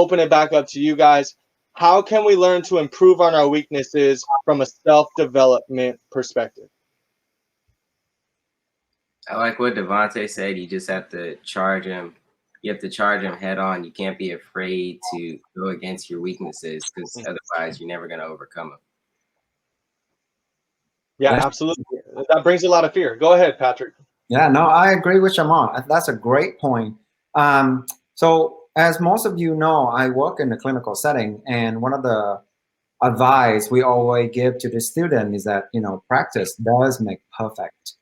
open it back up to you guys. How can we learn to improve on our weaknesses from a self-development perspective? I like what Devontae said. You just have to charge him. You have to charge him head on. You can't be afraid to go against your weaknesses because otherwise you're never going to overcome them. Yeah, absolutely. That brings a lot of fear. Go ahead, Patrick. Yeah, no, I agree with Shamar. That's a great point. So as most of you know, I work in a clinical setting, and one of the advice we always give to the student is that, practice does make perfect.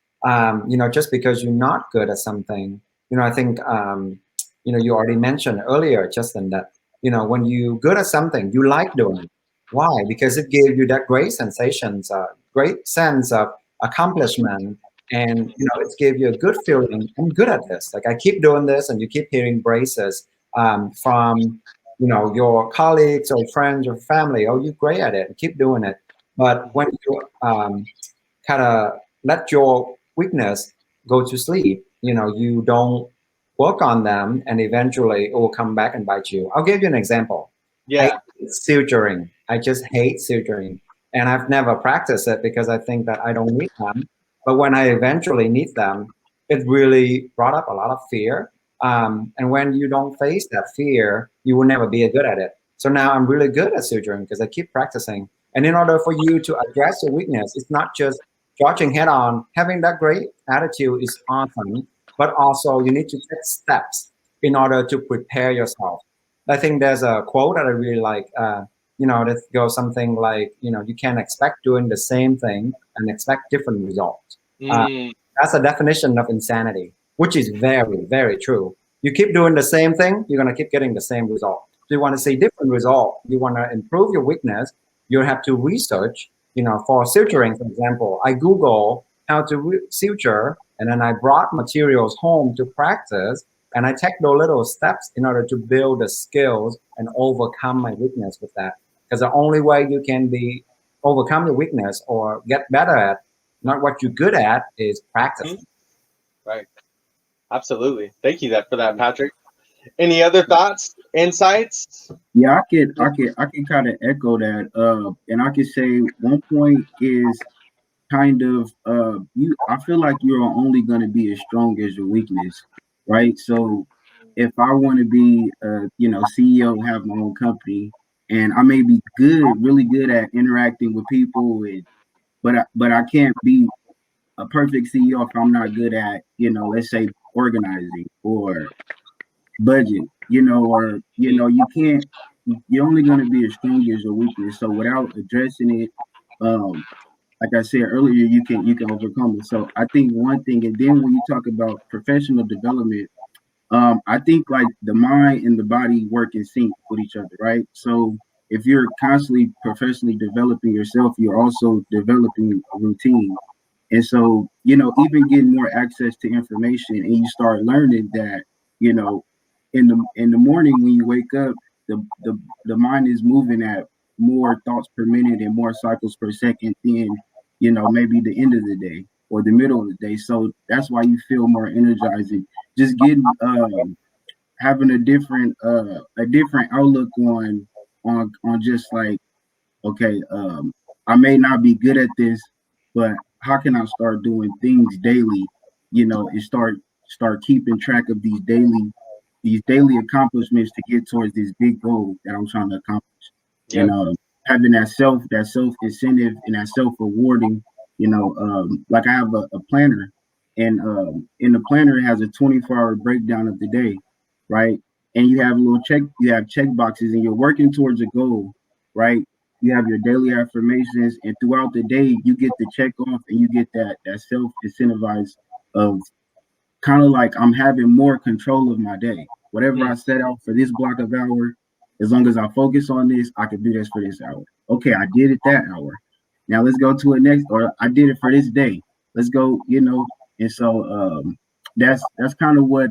Just because you're not good at something, I think, you already mentioned earlier, Justin, that, when you're good at something, you like doing it. Why? Because it gives you that great sensations, great sense of accomplishment. And, it gives you a good feeling. I'm good at this. Like I keep doing this, and you keep hearing praises from, your colleagues or friends or family. Oh, you're great at it. Keep doing it. But when you kind of let your weakness go to sleep, you don't work on them, and eventually it will come back and bite you. I'll give you an example. Yeah. Suturing. I just hate suturing. And I've never practiced it because I think that I don't need them. But when I eventually need them, it really brought up a lot of fear. And when you don't face that fear, you will never be good at it. So now I'm really good at suturing because I keep practicing. And in order for you to address your weakness, it's not just charging head on. Having that great attitude is awesome, but also you need to take steps in order to prepare yourself. I think there's a quote that I really like, that goes something like, you can't expect doing the same thing and expect different results. That's a definition of insanity, which is very, very true. You keep doing the same thing, you're going to keep getting the same result. So you want to see different result, you want to improve your weakness, you have to research, for suturing, for example. I Google how to suture, and then I brought materials home to practice, and I take those little steps in order to build the skills and overcome my weakness with that. Because the only way you can overcome your weakness or get better at not what you're good at is practice. Right. Absolutely. Thank you for that, Patrick. Any other thoughts, insights? Yeah, I can kind of echo that. And I can say one point is kind of I feel like you're only going to be as strong as your weakness, right? So if I want to be CEO, have my own company, and I may be really good at interacting with people, but I can't be a perfect CEO if I'm not good at, let's say organizing or budget, or you can't. You're only going to be as strong as your weakness. So without addressing it, like I said earlier, you can overcome it. So I think one thing, and then when you talk about professional development, I think like the mind and the body work in sync with each other, right? So if you're constantly professionally developing yourself, you're also developing a routine. And so, even getting more access to information, and you start learning that, in the morning when you wake up, the mind is moving at more thoughts per minute and more cycles per second than, maybe the end of the day or the middle of the day. So that's why you feel more energizing. Just getting having a different outlook on just like, okay, I may not be good at this, but how can I start doing things daily, and start keeping track of these daily accomplishments to get towards this big goal that I'm trying to accomplish. Yep. And having that self incentive and that self rewarding, like I have a planner, and in the planner it has a 24-hour breakdown of the day, right? And you have check boxes, and you're working towards a goal, right? You have your daily affirmations, and throughout the day you get the check off, and you get that self incentivized of kind of like I'm having more control of my day. Whatever I set out for this block of hour, as long as I focus on this, I can do this for this hour. Okay, I did it that hour. Now let's go to a next, or I did it for this day. Let's go, And so that's kind of what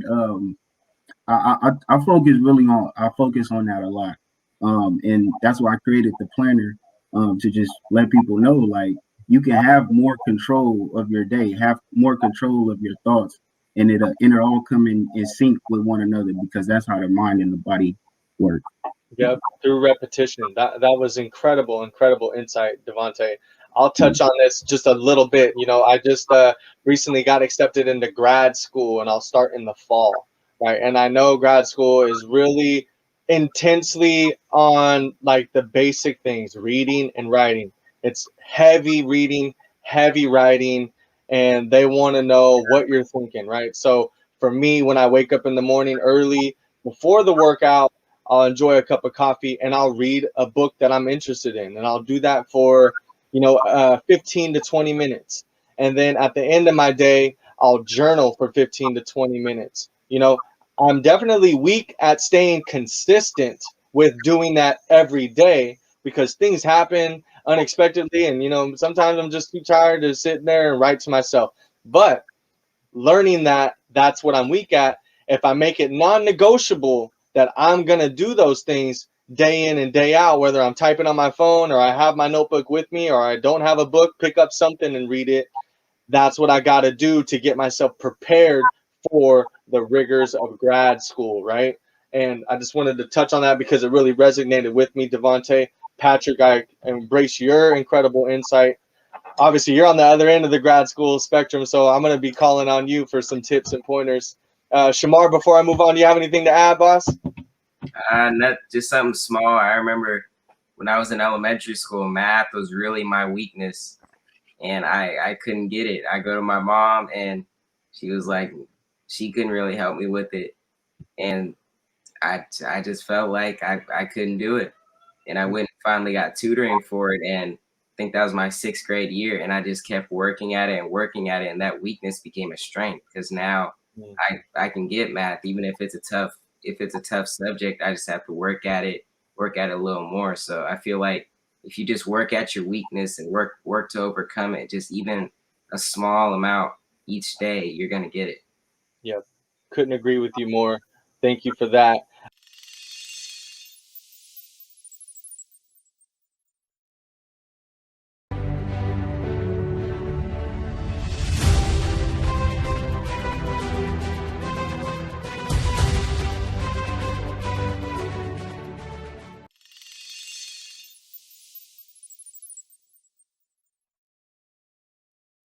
I focus really on. I focus on that a lot, and that's why I created the planner, to just let people know, like, you can have more control of your day, have more control of your thoughts, and it all come in sync with one another, because that's how the mind and the body work. Yep, through repetition. That was incredible insight, Devontae. I'll touch on this just a little bit. You know, I just recently got accepted into grad school, and I'll start in the fall, right? And I know grad school is really intensely on like the basic things, reading and writing. It's heavy reading, heavy writing, and they want to know what you're thinking, right? So for me, when I wake up in the morning early before the workout, I'll enjoy a cup of coffee and I'll read a book that I'm interested in. And I'll do that for, 15 to 20 minutes. And then at the end of my day, I'll journal for 15 to 20 minutes. I'm definitely weak at staying consistent with doing that every day because things happen unexpectedly. And, sometimes I'm just too tired to sit there and write to myself. But learning that that's what I'm weak at, if I make it non-negotiable that I'm going to do those things day in and day out, whether I'm typing on my phone or I have my notebook with me or I don't have a book, pick up something and read it. That's what I got to do to get myself prepared for the rigors of grad school, right? And I just wanted to touch on that because it really resonated with me, Devontae. Patrick, I embrace your incredible insight. Obviously you're on the other end of the grad school spectrum, so I'm going to be calling on you for some tips and pointers. Shamar, before I move on, do you have anything to add, boss? Not just something small. I remember when I was in elementary school, math was really my weakness, and I couldn't get it. I go to my mom, and she was like, she couldn't really help me with it, and I just felt like I couldn't do it, and I went and finally got tutoring for it, and I think that was my 6th grade year, and I just kept working at it, and that weakness became a strength because now I can get math even if it's a tough subject. I just have to work at it a little more. So I feel like if you just work at your weakness and work to overcome it, just even a small amount each day, you're gonna get it. Yep. Couldn't agree with you more. Thank you for that.